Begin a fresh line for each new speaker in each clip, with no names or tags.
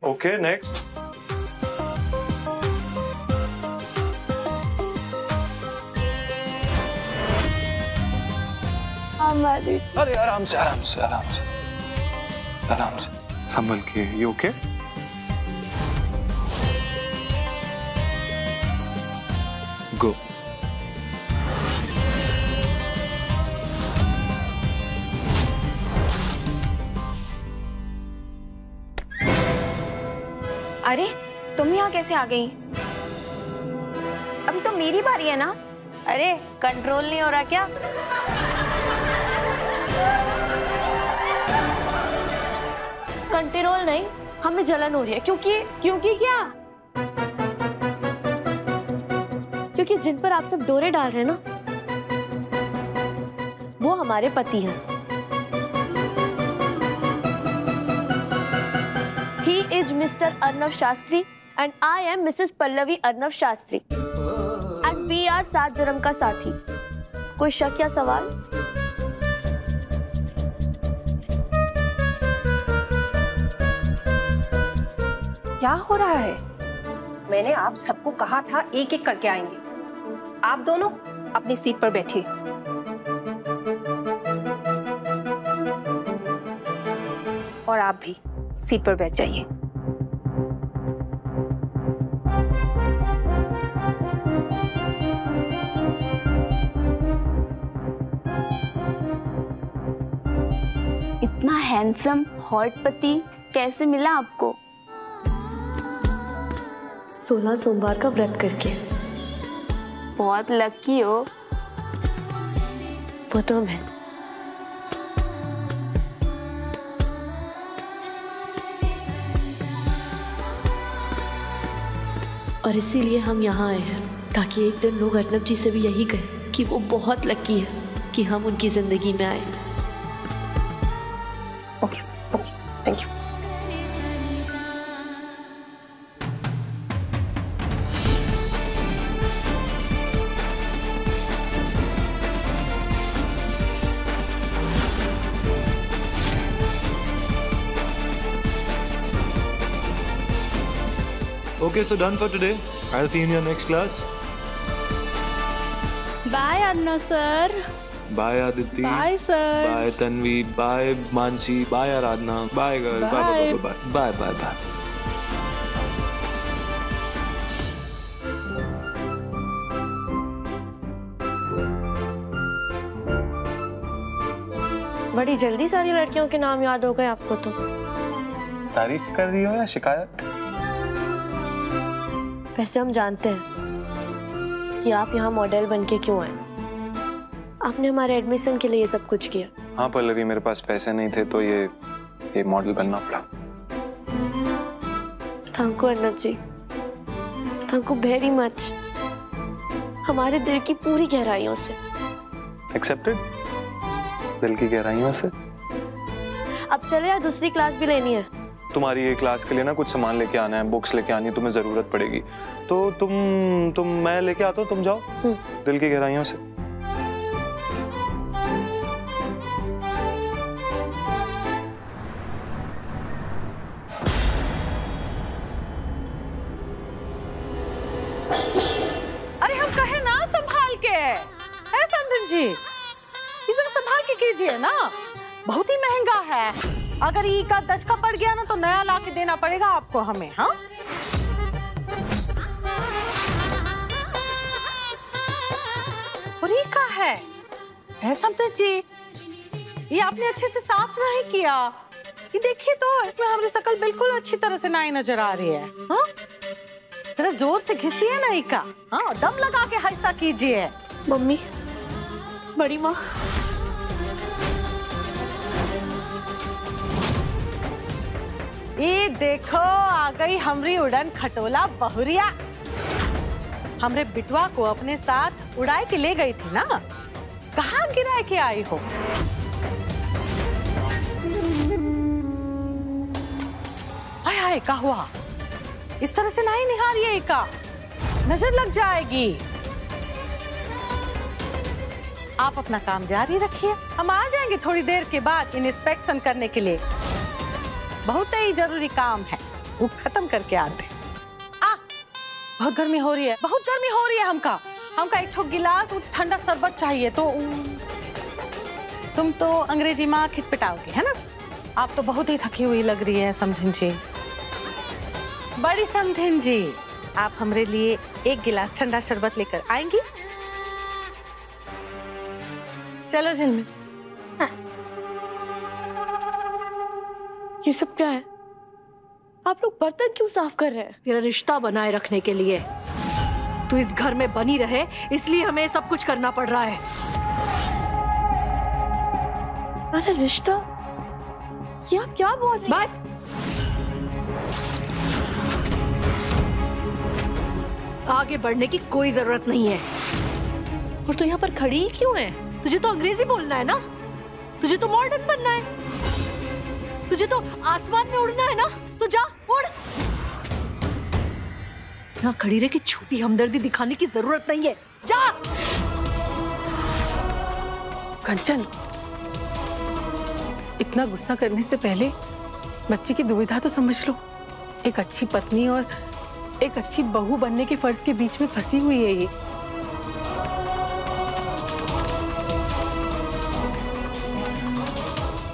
Okay next.
अरे आराम से आराम से आराम से आराम से
संभल के। You okay?
गो।
अरे तुम यहाँ कैसे आ गई? अभी तो मेरी बारी है ना।
अरे कंट्रोल नहीं हो रहा क्या?
कंट्रोल नहीं, हमें जलन हो रही है क्योंकि क्या? क्योंकि जिन पर आप सब डोरे डाल रहे हैं ना, वो हमारे पति हैं। He is Mr. Arnav Shastri and I am Mrs. Pallavi Arnav Shastri and we are सात जन्म का साथी। कोई शक या सवाल?
क्या हो रहा है? मैंने आप सबको कहा था एक एक करके आएंगे। आप दोनों अपनी सीट पर बैठिए। और आप भी सीट पर बैठ जाइए।
इतना हैंडसम हॉट पति कैसे मिला आपको?
16 सोमवार का व्रत करके।
बहुत लकी हो।
वो तो मैं। और इसीलिए हम यहाँ आए हैं ताकि एक दिन लोग अर्नव जी से भी यही कहें कि वो बहुत लकी है कि हम उनकी जिंदगी में आए।
Okay, thank you.
Okay, so done for today. I'll see you in your next class.
Bye, Arnav sir.
Bye, Aditi.
Bye, sir.
Bye, Tanvi. Bye, Mansi. Bye, Aradhana. Bye, girl. Bye, bye, bye, bye. Bye, bye, bye.
बड़ी जल्दी सारी लड़कियों के नाम याद हो गए आपको तो।
तारीफ कर रही हो या शिकायत?
वैसे हम जानते हैं कि आप यहाँ मॉडल बन के क्यों आए। आपने हमारे एडमिशन के लिए ये सब कुछ किया।
हाँ पल्लवी, मेरे पास पैसे नहीं थे तो ये मॉडल बनना पड़ा।
Thank you Arnav ji, thank you very much. हमारे दिल की पूरी गहराइयों से।
एक्सेप्टेड। दिल की गहराइयों से।
अब चले या दूसरी क्लास भी लेनी है?
तुम्हारी ये क्लास के लिए ना कुछ सामान लेके आना है, बुक्स लेके आनी है, तुम्हें जरूरत पड़ेगी। तो तुम मैं लेके आता हूँ, तुम जाओ दिल की गहराइयों से।
अरे हम कहे ना संभाल के। है संदन जी, इसे संभाल के कीजिए ना, बहुत ही महंगा है। अगर ई का 10 का पड़ गया ना तो नया ला के देना पड़ेगा आपको हमें। हाँ और ये का है समझे जी, ये आपने अच्छे से साफ नहीं किया। ये देखिए तो इसमें हमारी शक्ल बिल्कुल अच्छी तरह से नहीं नजर आ रही है। हाँ जरा जोर से घिसिए ना ई का। हाँ दम लगा के ऐसा कीजिए।
मम्मी, बड़ी माँ,
ये देखो आ गई हमरी उड़न खटोला बहुरिया। हमरे बिटवा को अपने साथ उड़ाए के ले गई थी ना, कहाँ गिरा के आई हो? हाय हाय क्या हुआ? इस तरह से नहीं निहारिए का, नजर लग जाएगी। आप अपना काम जारी रखिए, हम आ जाएंगे थोड़ी देर के बाद इंस्पेक्शन करने के लिए। बहुत ही जरूरी काम है। वो खत्म करके आते। बहुत गर्मी हो रही है, बहुत गर्मी हो रही है। हमका एक ठो गिलास ठंडा शरबत चाहिए। तो तुम तो अंग्रेजी माँ खिटपिटाओगे, है ना? आप तो बहुत ही थकी हुई लग रही है समधिन जी। बड़ी समधिन जी, आप हमरे लिए एक गिलास ठंडा शरबत लेकर आएंगी? चलो झिलमिल।
ये सब क्या है? आप लोग बर्तन क्यों साफ कर रहे हैं?
तेरा रिश्ता बनाए रखने के लिए। तू इस घर में बनी रहे, इसलिए हमें सब कुछ करना पड़ रहा है।
अरे रिश्ता? ये आप क्या बोल रही हैं?
बस आगे बढ़ने की कोई जरूरत नहीं है। और तू यहाँ पर खड़ी ही क्यों है? तुझे तो अंग्रेजी बोलना है ना? तुझे तो मॉडर्न बनना है? तुझे तो आसमान में उड़ना है ना? तो जा उड़। यहाँ खड़ी रह के छुपी हमदर्दी दिखाने की जरूरत नहीं है। जा।
कंचन, इतना गुस्सा करने से पहले बच्ची की दुविधा तो समझ लो। एक अच्छी पत्नी और एक अच्छी बहू बनने के फर्ज के बीच में फंसी हुई है ये।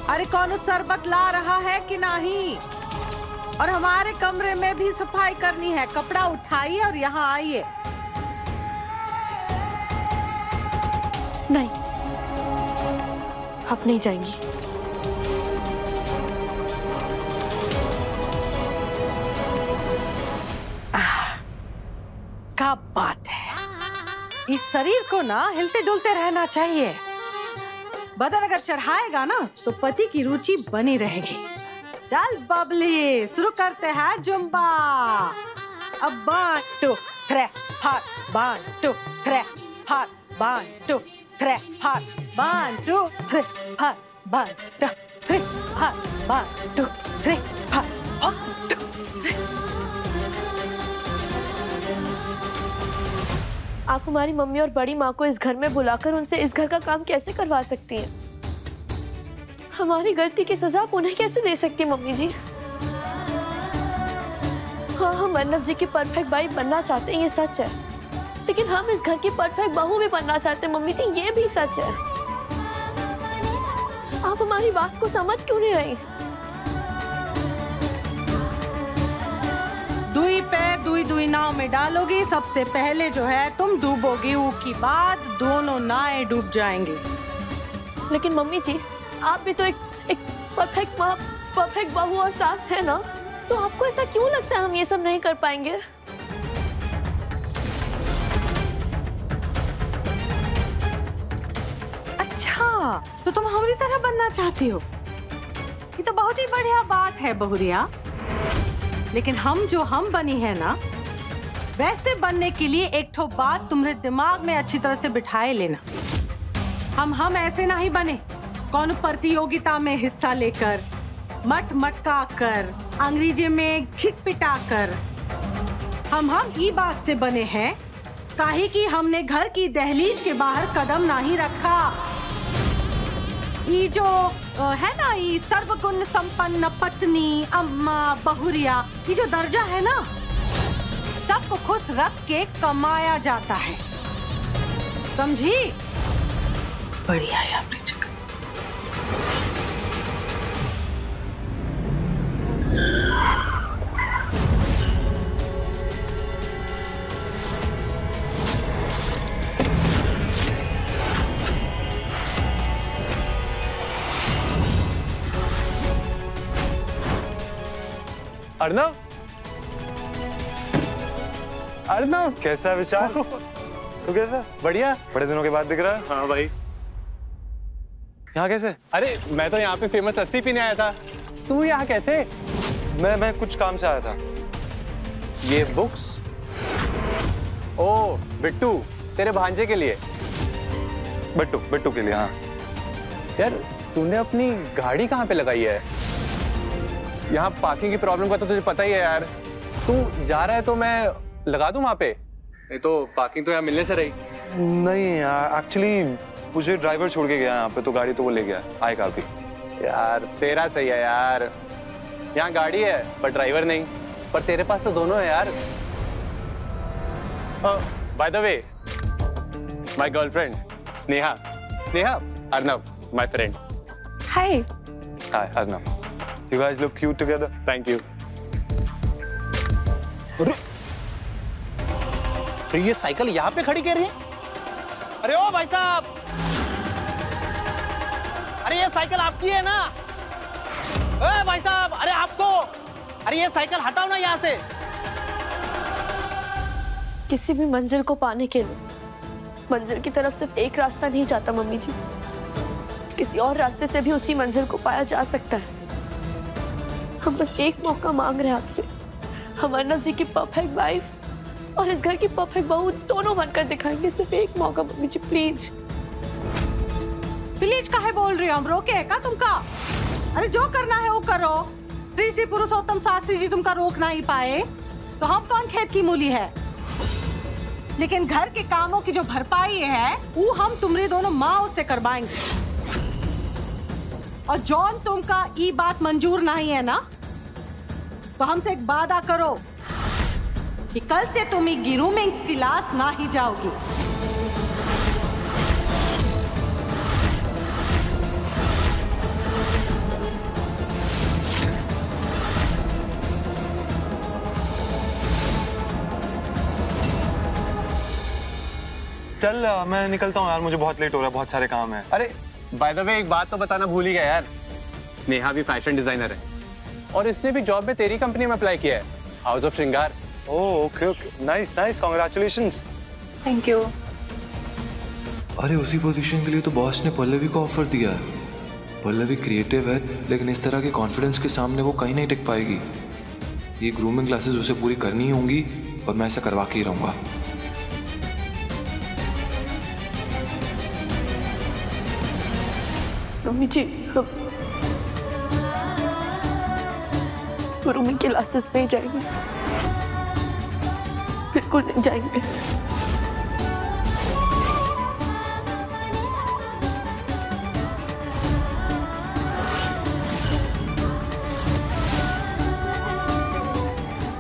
अरे कौन शरबत ला रहा है कि नहीं? और हमारे कमरे में भी सफाई करनी है। कपड़ा उठाइए और यहाँ आइए।
नहीं, आप नहीं जाएंगी।
क्या बात है। इस शरीर को ना हिलते डुलते रहना चाहिए। बदन अगर चढ़ाएगा ना तो पति की रुचि बनी रहेगी। चल बबली, शुरू करते हैं जुम्बा। अब 1 2 3 4 1 2 3 4 1 2 3 4 1 2 3 4 1 2 3 4 1 2 3 4 1 2 3।
आप हमारी मम्मी और बड़ी माँ को इस घर में बुलाकर उनसे इस घर का काम कैसे करवा सकती हैं? हमारी गलती की सजा आप उन्हें कैसे दे सकती हैं मम्मी जी? हाँ, हम अर्नव जी की परफेक्ट भाई बनना चाहते हैं, ये सच है। लेकिन हम इस घर की परफेक्ट बहू भी बनना चाहते हैं मम्मी जी, ये भी सच है। आप हमारी बात को समझ क्यों नहीं रही?
दुई पैर दुई दुई नाव में डालोगी। सबसे पहले जो है तुम डूबोगी, उसके बाद दोनों नाएं डूब जाएंगी।
लेकिन मम्मी जी, आप भी तो एक परफेक्ट माँ, परफेक्ट बहू और सास है ना? तो आपको ऐसा क्यों लगता है हम ये सब नहीं कर पाएंगे?
अच्छा, तो तुम हमारी तरह बनना चाहती हो? ये तो बहुत ही बढ़िया बात है बहुरिया। लेकिन हम बनी है ना, वैसे बनने के लिए एक ठो बात तुम्हारे दिमाग में अच्छी तरह से बिठाए लेना। हम ऐसे नहीं बने कौन प्रतियोगिता में हिस्सा लेकर, मट मटका कर, अंग्रेजी में खिटपिटा कर। हम ये बात से बने हैं काहे कि हमने घर की दहलीज के बाहर कदम नहीं रखा। ये जो है ना, ये सर्वगुण संपन्न पत्नी, अम्मा, बहुरिया, ये जो दर्जा है ना, सबको खुश रख के कमाया जाता है। समझी? बढ़िया है आपने जगह।
अर्नव, अर्नव कैसा है विशाल? तू कैसा? बढ़िया। बड़े दिनों के बाद दिख रहा है।
हाँ भाई।
यहाँ कैसे?
अरे मैं तो यहाँ पे फेमस लस्सी पीने आया था। तू यहाँ कैसे?
मैं कुछ काम से आया था। ये बुक्स?
ओ बिट्टू, तेरे भांजे के लिए।
बिट्टू के लिए। हाँ
यार, तूने अपनी गाड़ी कहाँ पे लगाई है? यहाँ पार्किंग की प्रॉब्लम का तो तुझे पता ही है यार। तू जा रहा है तो मैं लगा दूं वहाँ पे? नहीं तो पार्किंग तो यहाँ मिलने से रही।
नहीं एक्चुअली मुझे ड्राइवर छोड़ के गया यहाँ पे, तो गाड़ी तो वो ले गया। आएगा अभी।
यार तेरा सही है यार, यहाँ गाड़ी है पर ड्राइवर नहीं। पर तेरे पास तो दोनों है यार। By the way, my girlfriend Sneha. Sneha, Arnav, my friend.
Hi.
Hi Arnav. You guys look cute together.
Thank you.
तो ये साइकिल यहाँ पे खड़ी कर रही है? अरे ओ भाई साहब, अरे ये साइकिल आपकी है ना? ए भाई साहब, अरे आपको, अरे ये साइकिल हटाओ ना यहाँ से।
किसी भी मंजिल को पाने के लिए मंजिल की तरफ सिर्फ एक रास्ता नहीं जाता मम्मी जी, किसी और रास्ते से भी उसी मंजिल को पाया जा सकता है। हम बस एक मौका मांग रहे हैं आपसे। हम अर्नव जी की परफेक्ट वाइफ और इस घर की परफेक्ट बहू दोनों बनकर दिखाएंगे। सिर्फ एक मौका मम्मी जी, प्लीज।
प्लीज काहे बोल रही हो? हम रोके है का तुमका? अरे जो करना है वो करो। श्री श्री पुरुषोत्तम शास्त्री जी तुमका रोक नहीं पाए तो हम कौन खेत की मूली है? लेकिन घर के कामों की जो भरपाई है वो हम तुम्हारी दोनों माँ से करवाएंगे। और जॉन तुमका ये बात मंजूर नहीं है ना, तो हमसे एक वादा करो कि कल से तुम ग्रूमिंग क्लास ना ही जाओगी।
चल मैं निकलता हूँ यार, मुझे बहुत लेट हो रहा है, बहुत सारे काम है।
अरे बाय द वे एक बात तो बताना भूल ही गया यार, स्नेहा भी फैशन डिजाइनर है और इसने भी जॉब में तेरी कंपनी में अप्लाई किया है, हाउस ऑफ श्रृंगार।
Oh okay okay, nice nice, congratulations.
Thank you.
अरे उसी पोजीशन के लिए तो बॉस ने पल्लवी को ऑफर दिया है। पल्लवी क्रिएटिव है, लेकिन इस तरह के कॉन्फिडेंस के सामने वो कहीं नहीं टिक पाएगी। ये ग्रूमिंग क्लासेस उसे पूरी करनी होंगी और मैं ऐसा करवा के ही रहूंगा।
मम्मी जी, ग्रूमिंग क्लासेस नहीं जाएंगे, बिल्कुल नहीं जाएंगे।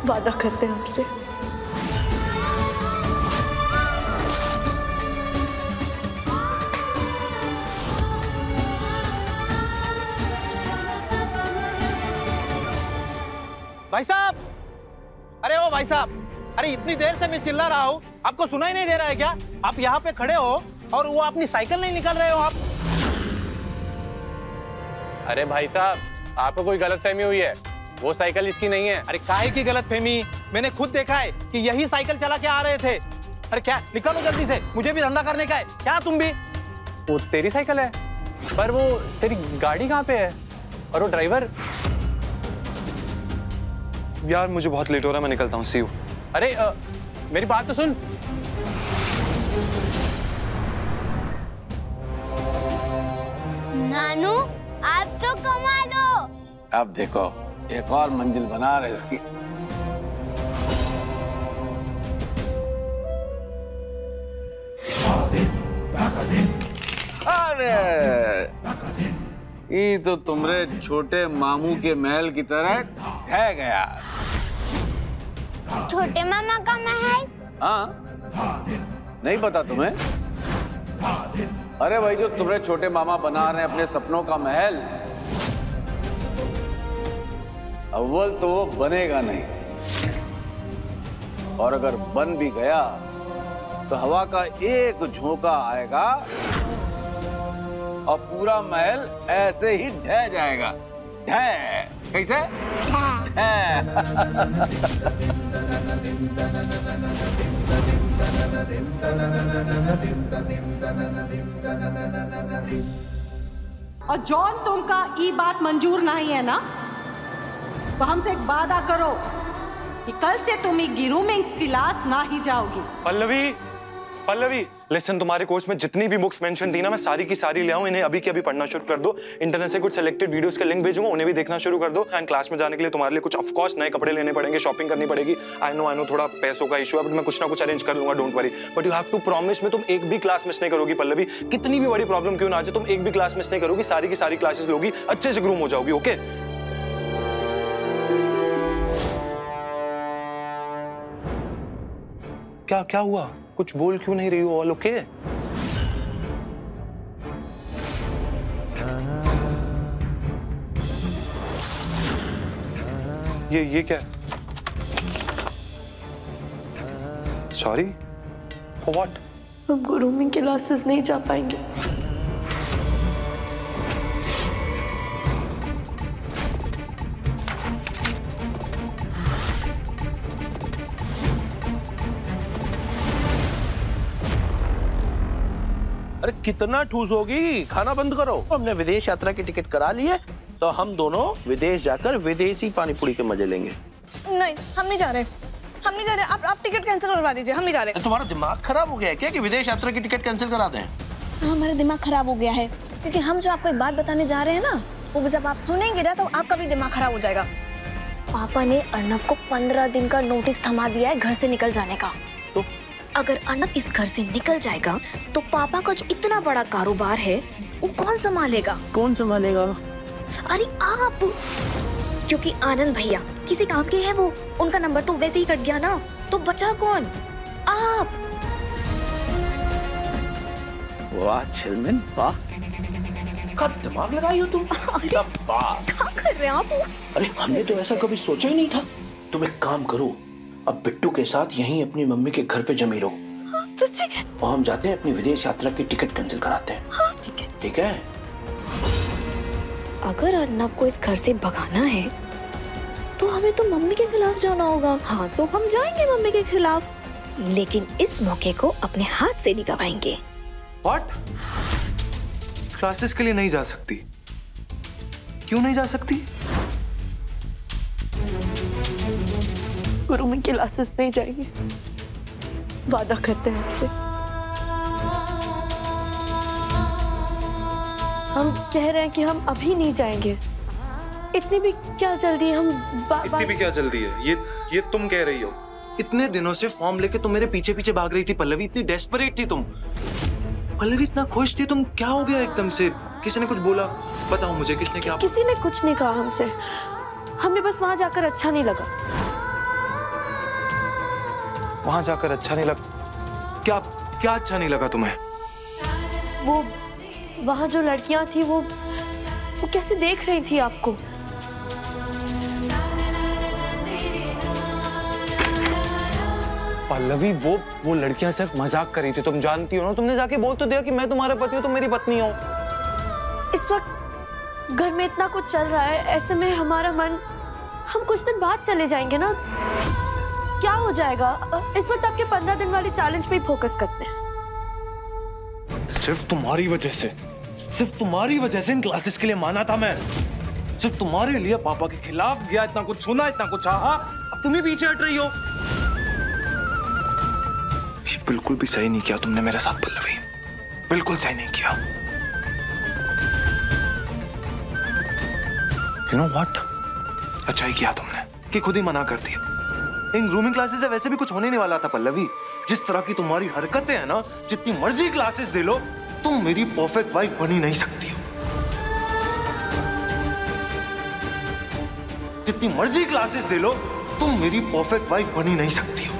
वादा करते हैं आपसे।
भाई साहब, अरे ओ भाई साहब, अरे इतनी देर से मैं चिल्ला रहा हूँ, आपको सुनाई नहीं दे रहा है क्या? आप यहाँ पे खड़े हो और वो अपनी साइकिल नहीं निकाल रहे हो आप?
अरे भाई साहब, आपको कोई गलतफहमी हुई है, वो साइकिल इसकी नहीं है।
अरे काहे की गलतफहमी? मैंने खुद देखा है कि यही साइकिल चला के आ रहे थे। अरे क्या, निकालो जल्दी से, मुझे भी धंधा करने का है। क्या तुम भी?
वो तेरी साइकिल है, पर वो तेरी गाड़ी कहाँ पे है और वो ड्राइवर?
यार मुझे बहुत लेट हो रहा है, मैं निकलता हूँ, सी यू।
अरे मेरी बात तो सुन।
नानू आप तो कमाल हो।
अब देखो एक और मंजिल बना रहे इसकी। अरे ये तो तुमरे छोटे मामू के महल की तरह है गया।
छोटे मामा का महल?
हाँ, नहीं पता तुम्हें? अरे भाई जो तुम्हारे छोटे मामा बना रहे हैं अपने सपनों का महल, अव्वल तो वो बनेगा नहीं, और अगर बन भी गया तो हवा का एक झोंका आएगा और पूरा महल ऐसे ही ढह जाएगा। ढह कैसे?
और जॉन तुमका ये बात मंजूर नहीं है ना, तो हमसे एक वादा करो कि कल से तुम ग्रूमिंग क्लास ना ही जाओगी।
पल्लवी, पल्लवी लिसन, तुम्हारे कोर्स में जितनी भी बुक्स मेंशन थी ना, मैं सारी की सारी ले आऊं, इन्हें अभी के अभी पढ़ना शुरू कर दो। इंटरनेट से कुछ सिलेक्टेड वीडियोस के लिंक भेजूंगा, उन्हें भी देखना शुरू कर दो। एंड क्लास में जाने के लिए तुम्हारे लिए कुछ ऑफ कोर्स नए कपड़े लेने पड़ेंगे, शॉपिंग करनी पड़ेगी। आई नो थोड़ा पैसों का इशू है, बट मैं कुछ ना कुछ अरेंज कर लूंगा, don't worry. But you have to promise me तुम एक भी क्लास मिस नहीं करोगी पल्लवी। कितनी भी बड़ी प्रॉब्लम क्यों ना आ जाए, तुम एक भी क्लास मिस नहीं करोगी, सारी की सारी क्लासेस लोगी, अच्छे से ग्रूम हो जाओगी। ओके क्या क्या हुआ? कुछ बोल क्यों नहीं रही हो? All okay? ये क्या? Sorry for what?
हम ग्रूमिंग क्लासेस नहीं जा पाएंगे।
अरे कितना ठूस होगी, खाना बंद करो। हमने विदेश यात्रा की टिकट करा ली है, तो हम दोनों विदेश जाकर विदेशी पानी पूरी के मजे लेंगे।
नहीं, हम नहीं जा रहे, हम नहीं जा रहे। आप टिकट कैंसिल करवा दीजिए, हम नहीं जा रहे।
तुम्हारा दिमाग खराब हो गया है क्या कि विदेश यात्रा की टिकट कैंसिल करा दें?
हमारा दिमाग खराब हो गया है क्योंकि हम जो आपको एक बात बताने जा रहे हैं ना, वो जब आप सुनेंगे ना तो आपका भी दिमाग खराब हो जाएगा। पापा ने अर्नब को 15 दिन का नोटिस थमा दिया है घर से निकल जाने का।
तो
अगर अर्नब इस घर से निकल जाएगा तो पापा का जो इतना बड़ा कारोबार है वो कौन संभालेगा?
कौन संभालेगा?
अरे आप, क्योंकि आनंद भैया किसी काम के हैं, वो उनका नंबर तो वैसे ही कट गया ना, तो बचा कौन? आप।
वाह चिलमिन, वाह, क्या दिमाग लगाई हो तुम। शाबाश।
क्या कर रहे हैं आप?
अरे हमने तो ऐसा कभी सोचा ही नहीं था। तुम एक काम करो, अब बिट्टू के साथ यहीं अपनी मम्मी के घर पे जमी रहो।
सच्ची?
और हम जाते हैं अपनी विदेश यात्रा की टिकट कैंसिल कराते हैं।
हाँ, ठीक है।
ठीक है।
अगर अर्नब को इस घर से भगाना है तो हमें तो मम्मी के खिलाफ जाना होगा। हाँ, तो हम जाएंगे मम्मी के खिलाफ, लेकिन इस मौके को अपने हाथ से नहीं गवाएंगे।
What? क्लासेस के लिए नहीं जा सकती? क्यों नहीं जा सकती?
ग्रूमिंग क्लासेस नहीं जाएंगे, वादा करते हैं आपसे। हम कह रहे हैं कि हम अभी नहीं जाएंगे। इतनी भी क्या जल्दी? हम
इतनी भी क्या जल्दी है? ये तुम कह रही हो? इतने दिनों से फॉर्म लेके तुम मेरे पीछे पीछे भाग रही थी पल्लवी, इतनी डेस्परेट थी तुम। पल्लवी इतना खुश थी, तुम क्या हो गया एकदम से? किसी ने कुछ बोला? बताओ मुझे, किसने क्या?
किसी ने कुछ नहीं कहा हमसे, हमें बस वहां जाकर अच्छा नहीं लगा।
वहां जाकर अच्छा नहीं लगा? क्या अच्छा नहीं लगा तुम्हें?
वो वहां जो लड़कियां थी वो कैसे देख रही थी आपको।
पल्लवी, वो लड़कियां सिर्फ मजाक कर रही थी, तुम जानती हो ना। तुमने जाके बोल तो दिया कि मैं तुम्हारा पति हूँ, तुम मेरी पत्नी हो।
इस वक्त घर में इतना कुछ चल रहा है, ऐसे में हमारा मन, हम कुछ दिन बाद चले जाएंगे ना, क्या हो जाएगा? इस वक्त आपके 15 दिन वाली चैलेंज पे ही फोकस करते हैं।
सिर्फ तुम्हारी वजह से इन क्लासेस के लिए माना था मैं। सिर्फ तुम्हारे लिए पापा के खिलाफ गया, इतना कुछ सुना, इतना कुछ चाहा, अब तुम ही पीछे हट रही हो। ये बिल्कुल भी सही नहीं किया तुमने मेरे साथ पल्लवी, बिल्कुल सही नहीं किया। You know what? अच्छा ही किया तुमने कि खुद ही मना कर दिया। इन ग्रूमिंग क्लासेस से वैसे भी कुछ होने नहीं वाला था पल्लवी। जिस तरह की तुम्हारी हरकतें हैं ना, जितनी मर्जी क्लासेस दे लो, तुम मेरी परफेक्ट वाइफ बनी नहीं सकती हो। जितनी मर्जी क्लासेस दे लो, तुम मेरी परफेक्ट वाइफ बनी नहीं सकती हो।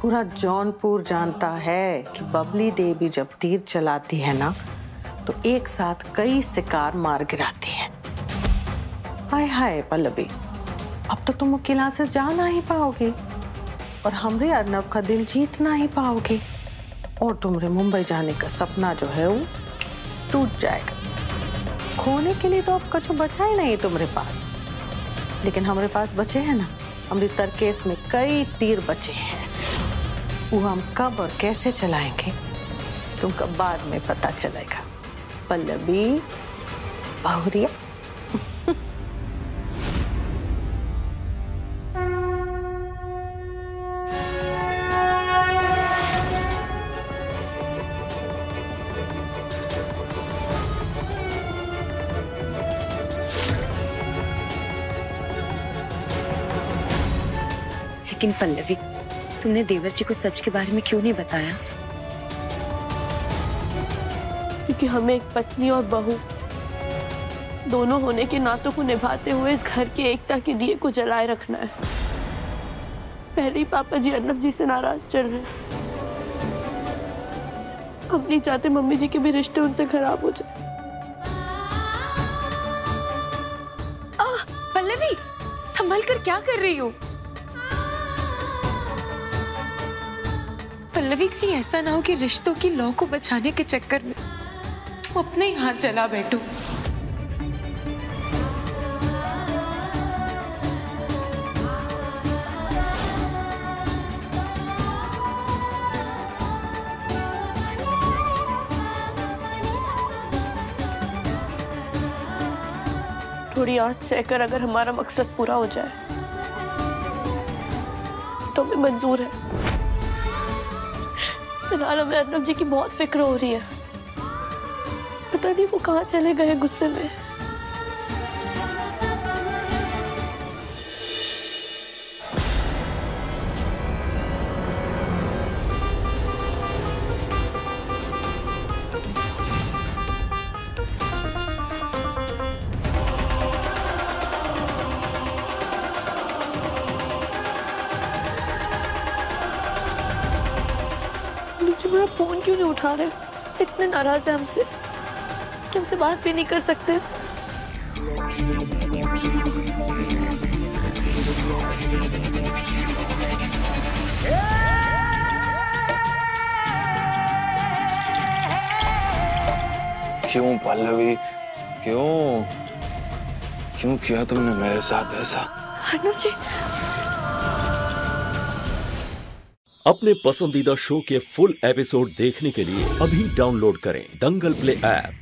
पूरा जौनपुर जानता है कि बबली देवी जब तीर चलाती है ना तो एक साथ कई शिकार मार गिराती है। हाय हाय पल्लवी, अब तो तुम क्लासेस जा नहीं पाओगी और हमरे अर्नब का दिल जीत नहीं पाओगी और तुम्हारे मुंबई जाने का सपना जो है वो टूट जाएगा। खोने के लिए तो अब कुछ बचा ही नहीं तुम्हारे पास, लेकिन हमारे पास बचे हैं ना, हमारी तरकेस में कई तीर बचे हैं। वो हम कब और कैसे चलाएंगे तुमको बाद में पता चलेगा। पल्लवी बहुरिया।
लेकिन पल्लवी, तुमने देवर जी को सच के बारे में क्यों नहीं बताया?
क्योंकि हमें एक पत्नी और बहू दोनों होने के नातों को निभाते हुए इस घर की एकता के दिए को जलाए रखना है। पहले ही पापा जी अर्नब जी से नाराज चल रहे हैं। हम नहीं चाहते मम्मी जी के भी रिश्ते उनसे खराब हो जाए।
पल्लवी, संभल कर क्या कर रही हो?
पल्लवी, कहीं ऐसा ना हो कि रिश्तों की लौ को बचाने के चक्कर में तुम अपने ही हाथ जला बैठो।
थोड़ी आँच सहकर अगर हमारा मकसद पूरा हो जाए तो हमें मंजूर है। फिलहाल हमें अर्नब जी की बहुत फिक्र हो रही है। पता नहीं वो कहाँ चले गए गुस्से में। मेरा फोन क्यों नहीं उठा रहे? इतने नाराज है हमसे कि हमसे बात भी नहीं कर सकते।
क्यों पल्लवी, क्यों क्यों किया तुमने मेरे साथ ऐसा?
अर्नब जी,
अपने पसंदीदा शो के फुल एपिसोड देखने के लिए अभी डाउनलोड करें दंगल प्ले ऐप।